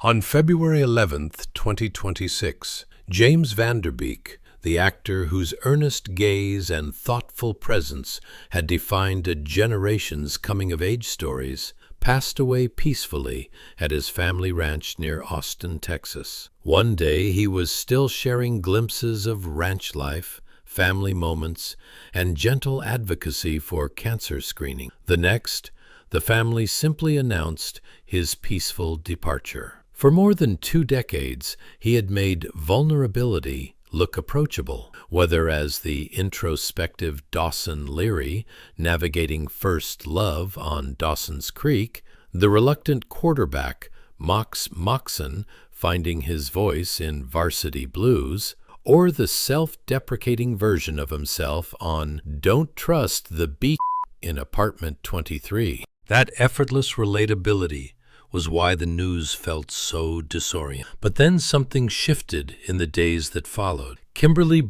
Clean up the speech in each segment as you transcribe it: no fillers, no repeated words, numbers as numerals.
On February 11th, 2026, James Van Der Beek, the actor whose earnest gaze and thoughtful presence had defined a generation's coming-of-age stories, passed away peacefully at his family ranch near Austin, Texas. One day he was still sharing glimpses of ranch life, family moments, and gentle advocacy for cancer screening. The next, the family simply announced his peaceful departure. For more than 2 decades, he had made vulnerability look approachable, whether as the introspective Dawson Leary navigating first love on Dawson's Creek, the reluctant quarterback Mox Moxon finding his voice in Varsity Blues, or the self-deprecating version of himself on Don't Trust the Beak in Apartment 23. That effortless relatability was why the news felt so disorienting. But then something shifted in the days that followed. Kimberly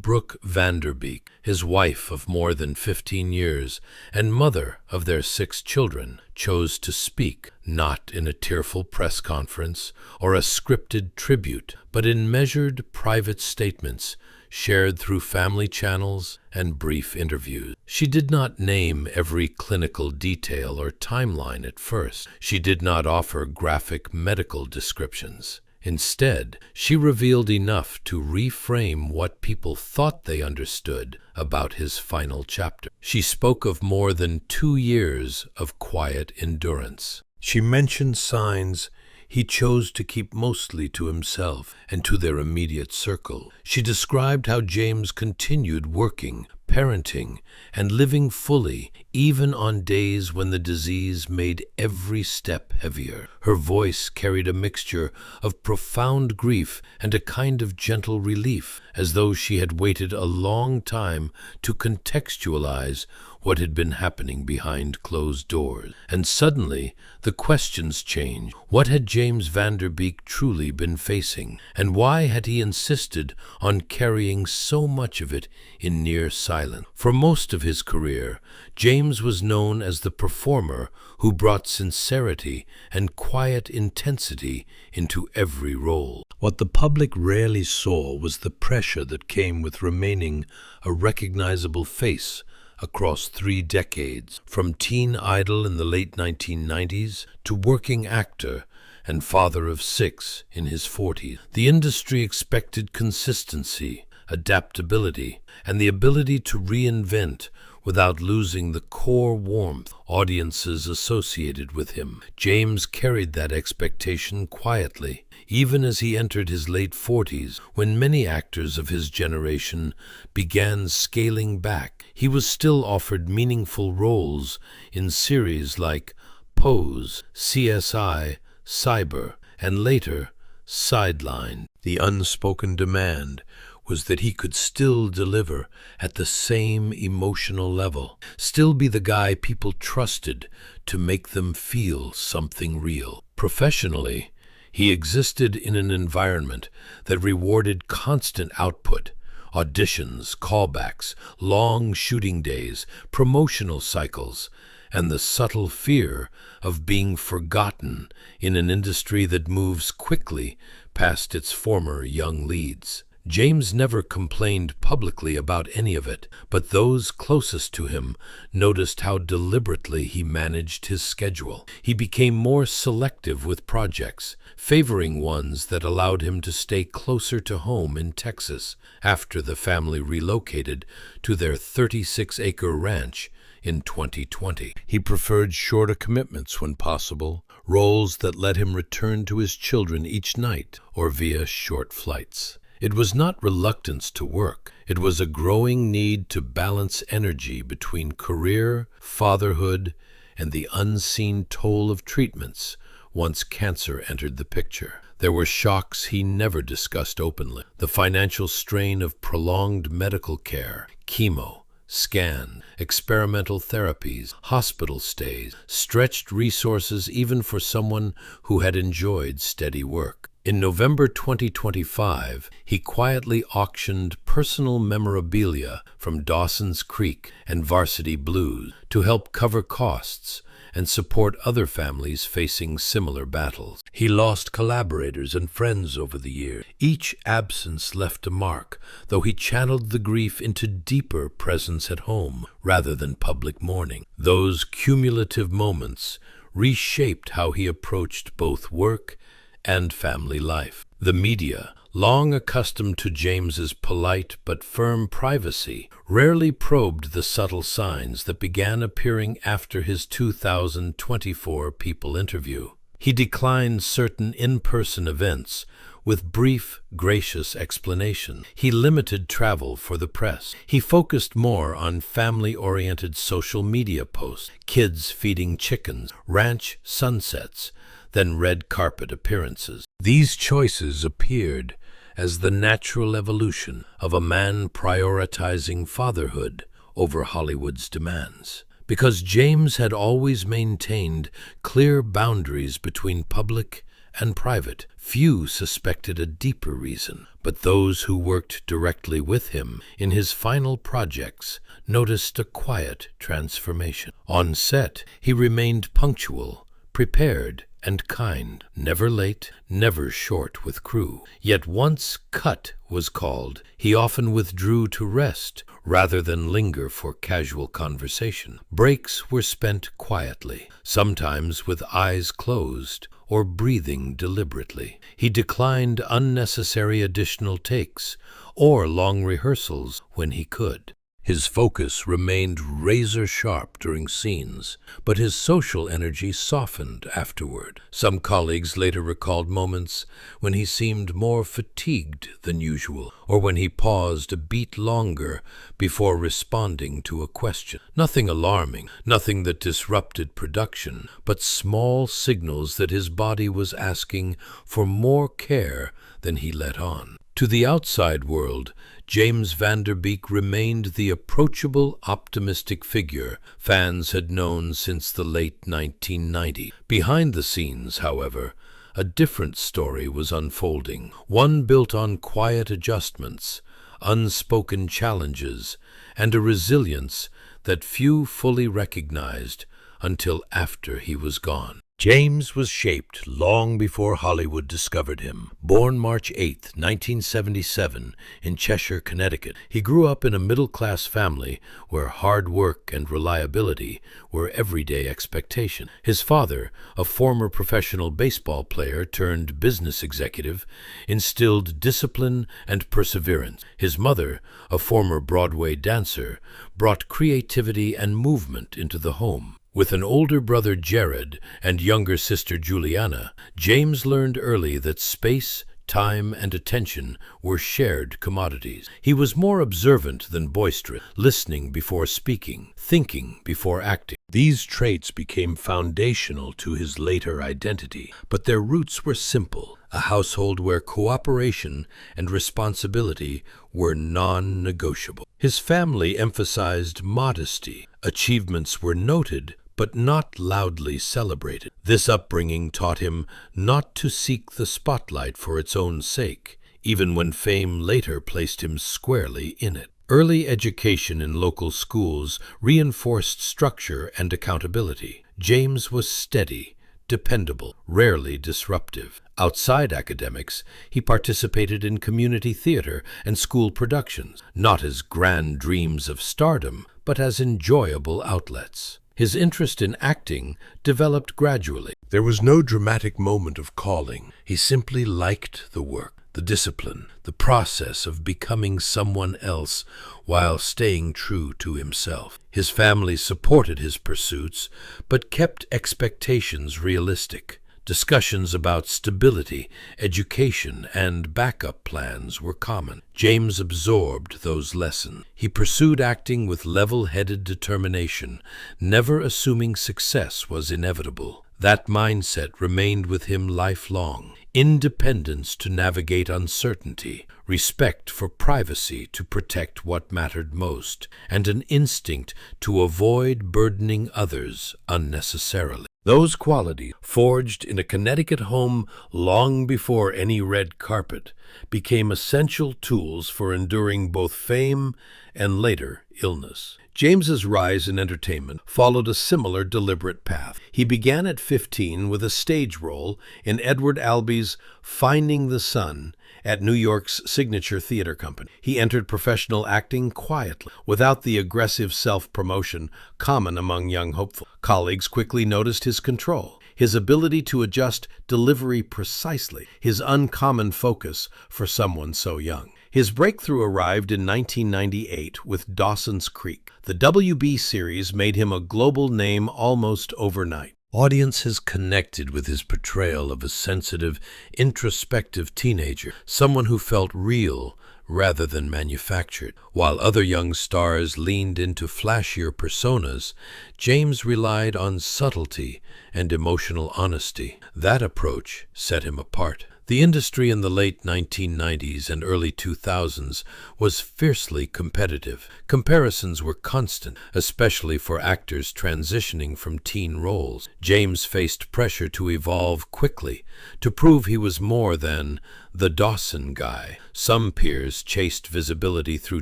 Van Der Beek, his wife of more than 15 years and mother of their 6 children, chose to speak, not in a tearful press conference or a scripted tribute, but in measured private statements shared through family channels and brief interviews. She did not name every clinical detail or timeline at first. She did not offer graphic medical descriptions. Instead, she revealed enough to reframe what people thought they understood about his final chapter. She spoke of more than 2 years of quiet endurance. She mentioned signs he chose to keep mostly to himself and to their immediate circle. She described how James continued working, parenting, and living fully, even on days when the disease made every step heavier. Her voice carried a mixture of profound grief and a kind of gentle relief, as though she had waited a long time to contextualize what had been happening behind closed doors. And suddenly, the questions changed. What had James Van Der Beek truly been facing? And why had he insisted on carrying so much of it in near silence? For most of his career, James was known as the performer who brought sincerity and quiet intensity into every role. What the public rarely saw was the pressure that came with remaining a recognizable face across 3 decades, from teen idol in the late 1990s to working actor and father of 6 in his 40s. The industry expected consistency, adaptability, and the ability to reinvent without losing the core warmth audiences associated with him. James carried that expectation quietly, even as he entered his late 40s, when many actors of his generation began scaling back. He was still offered meaningful roles in series like Pose, CSI, Cyber, and later Sidelined. The unspoken demand was that he could still deliver at the same emotional level, still be the guy people trusted to make them feel something real. Professionally, he existed in an environment that rewarded constant output, auditions, callbacks, long shooting days, promotional cycles, and the subtle fear of being forgotten in an industry that moves quickly past its former young leads. James never complained publicly about any of it, but those closest to him noticed how deliberately he managed his schedule. He became more selective with projects, favoring ones that allowed him to stay closer to home in Texas after the family relocated to their 36-acre ranch in 2020. He preferred shorter commitments when possible, roles that let him return to his children each night or via short flights. It was not reluctance to work. It was a growing need to balance energy between career, fatherhood, and the unseen toll of treatments once cancer entered the picture. There were shocks he never discussed openly. The financial strain of prolonged medical care, chemo, scan, experimental therapies, hospital stays, stretched resources even for someone who had enjoyed steady work. In November 2025, he quietly auctioned personal memorabilia from Dawson's Creek and Varsity Blues to help cover costs and support other families facing similar battles. He lost collaborators and friends over the years. Each absence left a mark, though he channeled the grief into deeper presence at home rather than public mourning. Those cumulative moments reshaped how he approached both work and family life. The media, long accustomed to James's polite but firm privacy, rarely probed the subtle signs that began appearing after his 2024 People interview. He declined certain in-person events with brief, gracious explanation. He limited travel for the press. He focused more on family-oriented social media posts, kids feeding chickens, ranch sunsets, than red carpet appearances. These choices appeared as the natural evolution of a man prioritizing fatherhood over Hollywood's demands. Because James had always maintained clear boundaries between public and private, few suspected a deeper reason. But those who worked directly with him in his final projects noticed a quiet transformation. On set, he remained punctual, prepared, and kind, never late, never short with crew. Yet once cut was called, he often withdrew to rest rather than linger for casual conversation. Breaks were spent quietly, sometimes with eyes closed or breathing deliberately. He declined unnecessary additional takes or long rehearsals when he could. His focus remained razor-sharp during scenes, but his social energy softened afterward. Some colleagues later recalled moments when he seemed more fatigued than usual, or when he paused a beat longer before responding to a question. Nothing alarming, nothing that disrupted production, but small signals that his body was asking for more care than he let on. To the outside world, James Van Der Beek remained the approachable, optimistic figure fans had known since the late 1990s. Behind the scenes, however, a different story was unfolding, one built on quiet adjustments, unspoken challenges, and a resilience that few fully recognized until after he was gone. James was shaped long before Hollywood discovered him. Born March 8, 1977, in Cheshire, Connecticut, he grew up in a middle-class family where hard work and reliability were everyday expectation. His father, a former professional baseball player turned business executive, instilled discipline and perseverance. His mother, a former Broadway dancer, brought creativity and movement into the home. With an older brother, Jared, and younger sister, Juliana, James learned early that space, time, and attention were shared commodities. He was more observant than boisterous, listening before speaking, thinking before acting. These traits became foundational to his later identity, but their roots were simple: a household where cooperation and responsibility were non-negotiable. His family emphasized modesty. Achievements were noted, but not loudly celebrated. This upbringing taught him not to seek the spotlight for its own sake, even when fame later placed him squarely in it. Early education in local schools reinforced structure and accountability. James was steady, dependable, rarely disruptive. Outside academics, he participated in community theater and school productions, not as grand dreams of stardom, but as enjoyable outlets. His interest in acting developed gradually. There was no dramatic moment of calling. He simply liked the work, the discipline, the process of becoming someone else while staying true to himself. His family supported his pursuits, but kept expectations realistic. Discussions about stability, education, and backup plans were common. James absorbed those lessons. He pursued acting with level-headed determination, never assuming success was inevitable. That mindset remained with him lifelong. Independence to navigate uncertainty, respect for privacy to protect what mattered most, and an instinct to avoid burdening others unnecessarily. Those qualities, forged in a Connecticut home long before any red carpet, became essential tools for enduring both fame and later illness. James's rise in entertainment followed a similar deliberate path. He began at 15 with a stage role in Edward Albee's Finding the Sun at New York's Signature Theater Company. He entered professional acting quietly, without the aggressive self-promotion common among young hopefuls. Colleagues quickly noticed his control, his ability to adjust delivery precisely, his uncommon focus for someone so young. His breakthrough arrived in 1998 with Dawson's Creek. The WB series made him a global name almost overnight. Audiences connected with his portrayal of a sensitive, introspective teenager, someone who felt real rather than manufactured. While other young stars leaned into flashier personas, James relied on subtlety and emotional honesty. That approach set him apart. The industry in the late 1990s and early 2000s was fiercely competitive. Comparisons were constant, especially for actors transitioning from teen roles. James faced pressure to evolve quickly, to prove he was more than the Dawson guy. Some peers chased visibility through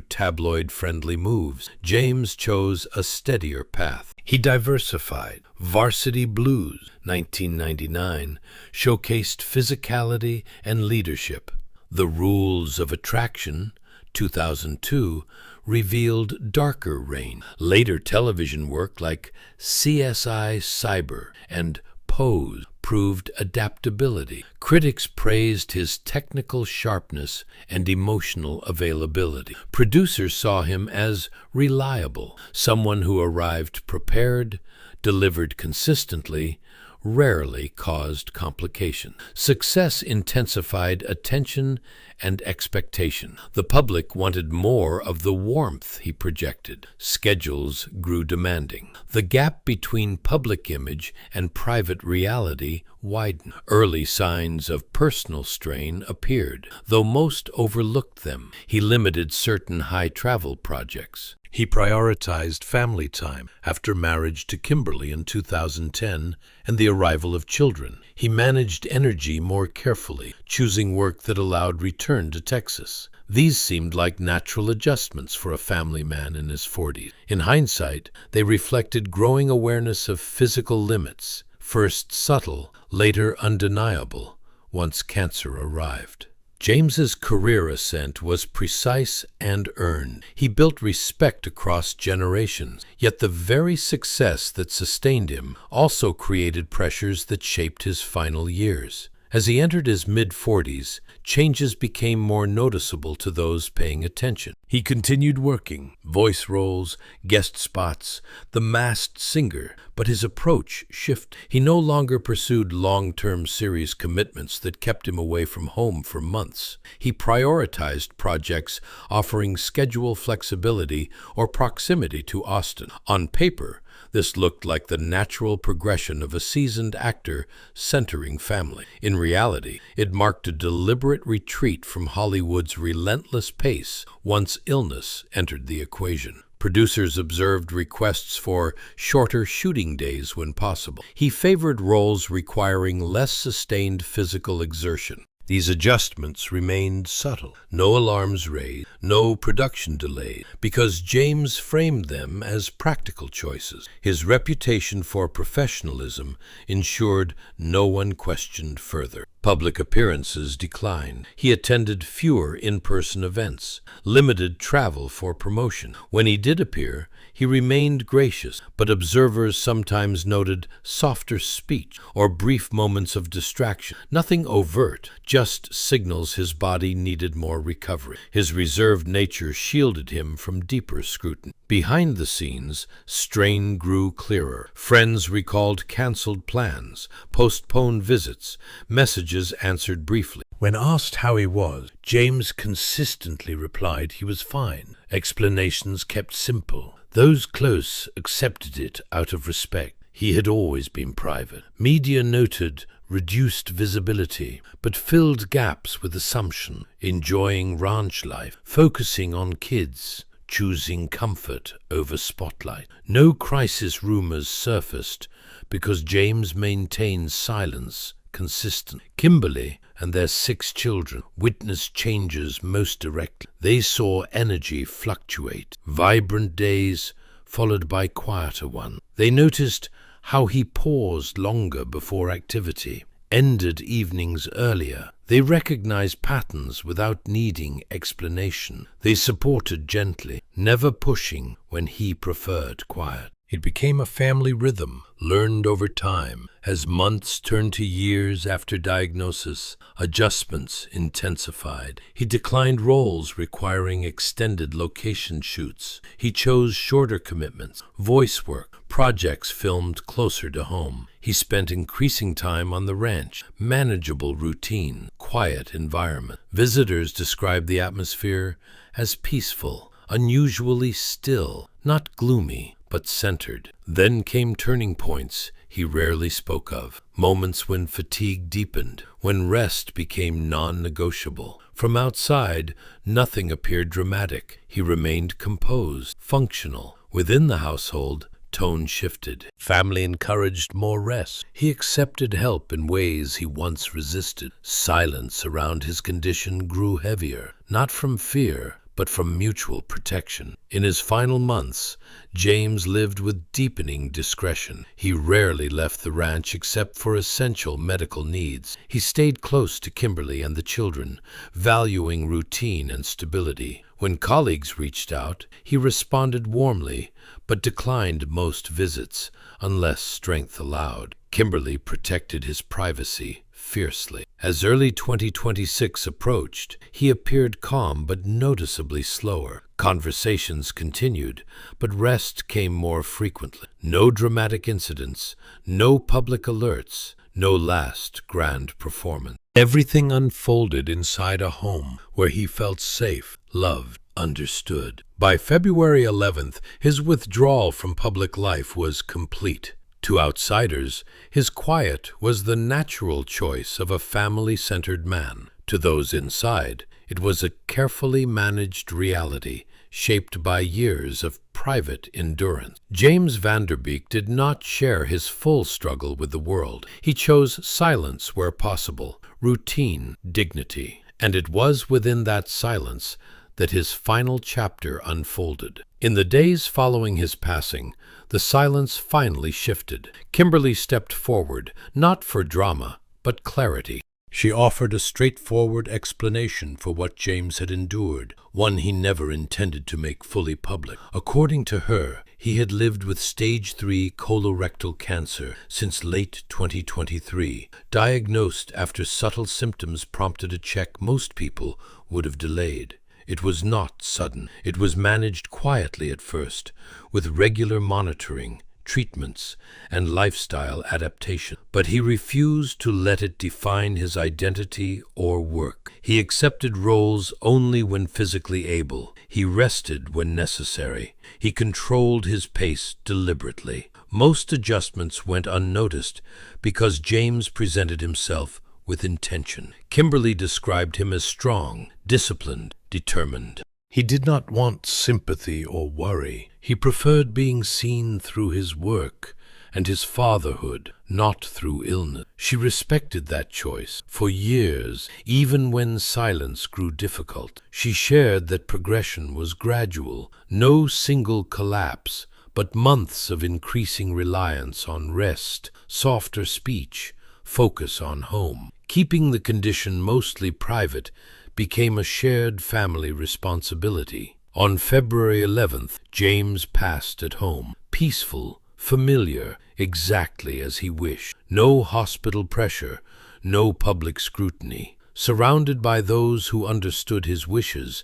tabloid-friendly moves. James chose a steadier path. He diversified. Varsity Blues, 1999, showcased physicality and leadership. The Rules of Attraction, 2002, revealed darker range. Later television work like CSI Cyber and Pose proved adaptability. Critics praised his technical sharpness and emotional availability. Producers saw him as reliable, someone who arrived prepared, delivered consistently, rarely caused complications. Success intensified attention and expectation. The public wanted more of the warmth he projected. Schedules grew demanding. The gap between public image and private reality widened. Early signs of personal strain appeared, though most overlooked them. He limited certain high-travel projects. He prioritized family time after marriage to Kimberly in 2010 and the arrival of children. He managed energy more carefully, choosing work that allowed return to Texas. These seemed like natural adjustments for a family man in his 40s. In hindsight, they reflected growing awareness of physical limits, first subtle, later undeniable, once cancer arrived. James's career ascent was precise and earned. He built respect across generations, yet the very success that sustained him also created pressures that shaped his final years. As he entered his mid-40s, changes became more noticeable to those paying attention. He continued working, voice roles, guest spots, the masked singer, but his approach shifted. He no longer pursued long-term series commitments that kept him away from home for months. He prioritized projects offering schedule flexibility or proximity to Austin. On paper, this looked like the natural progression of a seasoned actor centering family. In reality, it marked a deliberate retreat from Hollywood's relentless pace once illness entered the equation. Producers observed requests for shorter shooting days when possible. He favored roles requiring less sustained physical exertion. These adjustments remained subtle. No alarms raised, no production delayed, because James framed them as practical choices. His reputation for professionalism ensured no one questioned further. Public appearances declined. He attended fewer in-person events, limited travel for promotion. When he did appear, he remained gracious, but observers sometimes noted softer speech or brief moments of distraction. Nothing overt, just signals his body needed more recovery. His reserved nature shielded him from deeper scrutiny. Behind the scenes, strain grew clearer. Friends recalled canceled plans, postponed visits, messages answered briefly. When asked how he was, James consistently replied he was fine. Explanations kept simple. Those close accepted it out of respect. He had always been private. Media noted reduced visibility, but filled gaps with assumption, enjoying ranch life, focusing on kids, choosing comfort over spotlight. No crisis rumors surfaced because James maintained silence consistent. Kimberly, and their 6 children witnessed changes most directly. They saw energy fluctuate, vibrant days followed by quieter ones. They noticed how he paused longer before activity, ended evenings earlier. They recognized patterns without needing explanation. They supported gently, never pushing when he preferred quiet. It became a family rhythm, learned over time. As months turned to years after diagnosis, adjustments intensified. He declined roles requiring extended location shoots. He chose shorter commitments, voice work, projects filmed closer to home. He spent increasing time on the ranch, manageable routine, quiet environment. Visitors described the atmosphere as peaceful, unusually still, not gloomy, but centered. Then came turning points he rarely spoke of, moments when fatigue deepened, when rest became non-negotiable. From outside, nothing appeared dramatic. He remained composed, functional. Within the household, tone shifted. Family encouraged more rest. He accepted help in ways he once resisted. Silence around his condition grew heavier, not from fear, but from mutual protection. In his final months, James lived with deepening discretion. He rarely left the ranch except for essential medical needs. He stayed close to Kimberly and the children, valuing routine and stability. When colleagues reached out, he responded warmly, but declined most visits unless strength allowed. Kimberly protected his privacy fiercely. As early 2026 approached, he appeared calm but noticeably slower. Conversations continued, but rest came more frequently. No dramatic incidents, no public alerts, no last grand performance. Everything unfolded inside a home where he felt safe, loved, understood. By February 11th, his withdrawal from public life was complete. To outsiders, his quiet was the natural choice of a family-centered man. To those inside, it was a carefully managed reality shaped by years of private endurance. James Van Der Beek did not share his full struggle with the world. He chose silence where possible, routine, dignity, and it was within that silence that his final chapter unfolded. In the days following his passing, the silence finally shifted. Kimberly stepped forward, not for drama, but clarity. She offered a straightforward explanation for what James had endured, one he never intended to make fully public. According to her, he had lived with stage 3 colorectal cancer since late 2023, diagnosed after subtle symptoms prompted a check most people would have delayed. It was not sudden. It was managed quietly at first, with regular monitoring, treatments, and lifestyle adaptation. But he refused to let it define his identity or work. He accepted roles only when physically able. He rested when necessary. He controlled his pace deliberately. Most adjustments went unnoticed because James presented himself with intention. Kimberly described him as strong, disciplined, determined. He did not want sympathy or worry. He preferred being seen through his work and his fatherhood, not through illness. She respected that choice. For years, even when silence grew difficult, she shared that progression was gradual, no single collapse, but months of increasing reliance on rest, softer speech, focus on home. Keeping the condition mostly private became a shared family responsibility. On February 11th, James passed at home, peaceful, familiar, exactly as he wished. No hospital pressure, no public scrutiny. Surrounded by those who understood his wishes,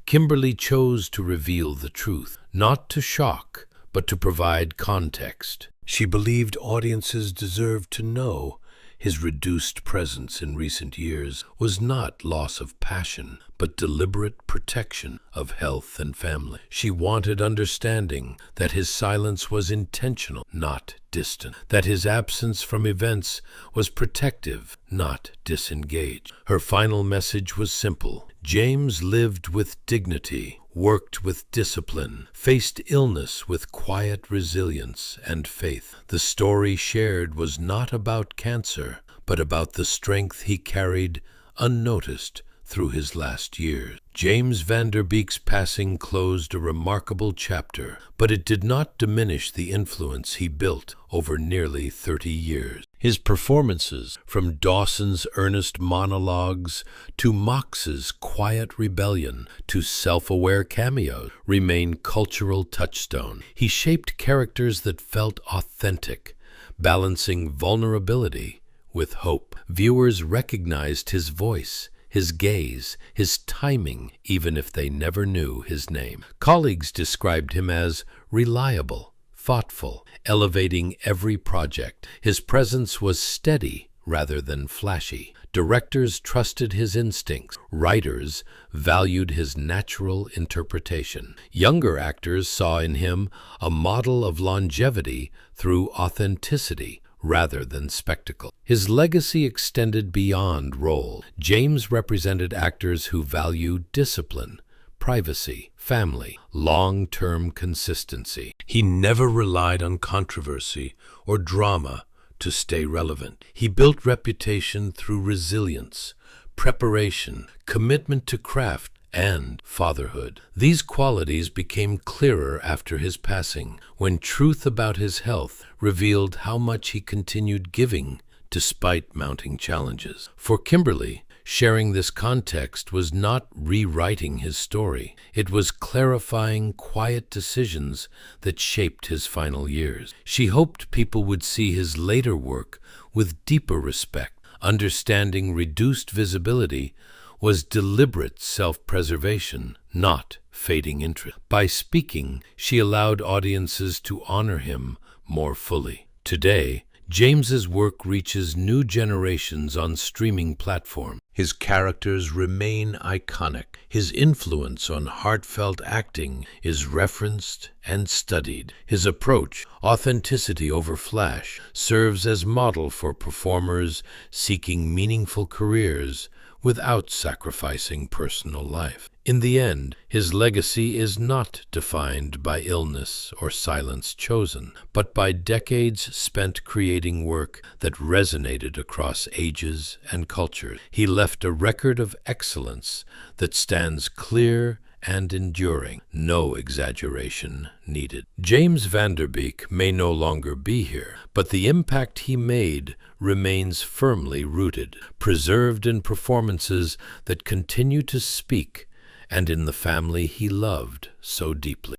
Kimberly chose to reveal the truth, not to shock, but to provide context. She believed audiences deserved to know his reduced presence in recent years was not loss of passion, but deliberate protection of health and family. She wanted understanding that his silence was intentional, not distant, that his absence from events was protective, not disengaged. Her final message was simple. James lived with dignity, worked with discipline, faced illness with quiet resilience and faith. The story shared was not about cancer, but about the strength he carried unnoticed through his last years. James Van Der Beek's passing closed a remarkable chapter, but it did not diminish the influence he built over nearly 30 years. His performances, from Dawson's earnest monologues to Mox's quiet rebellion to self-aware cameos, remain cultural touchstones. He shaped characters that felt authentic, balancing vulnerability with hope. Viewers recognized his voice, his gaze, his timing, even if they never knew his name. Colleagues described him as reliable, thoughtful, elevating every project. His presence was steady rather than flashy. Directors trusted his instincts. Writers valued his natural interpretation. Younger actors saw in him a model of longevity through authenticity rather than spectacle. His legacy extended beyond role. James represented actors who valued discipline, privacy, family, long-term consistency. He never relied on controversy or drama to stay relevant. He built reputation through resilience, preparation, commitment to craft, and fatherhood. These qualities became clearer after his passing, when truth about his health revealed how much he continued giving despite mounting challenges. For Kimberly, sharing this context was not rewriting his story. It was clarifying quiet decisions that shaped his final years. She hoped people would see his later work with deeper respect, understanding reduced visibility was deliberate self-preservation, not fading interest. By speaking, she allowed audiences to honor him more fully. Today, James's work reaches new generations on streaming platforms. His characters remain iconic. His influence on heartfelt acting is referenced and studied. His approach, authenticity over flash, serves as model for performers seeking meaningful careers without sacrificing personal life. In the end, his legacy is not defined by illness or silence chosen, but by decades spent creating work that resonated across ages and cultures. He left a record of excellence that stands clear and enduring, no exaggeration needed. James Van Der Beek may no longer be here, but the impact he made remains firmly rooted, preserved in performances that continue to speak and in the family he loved so deeply.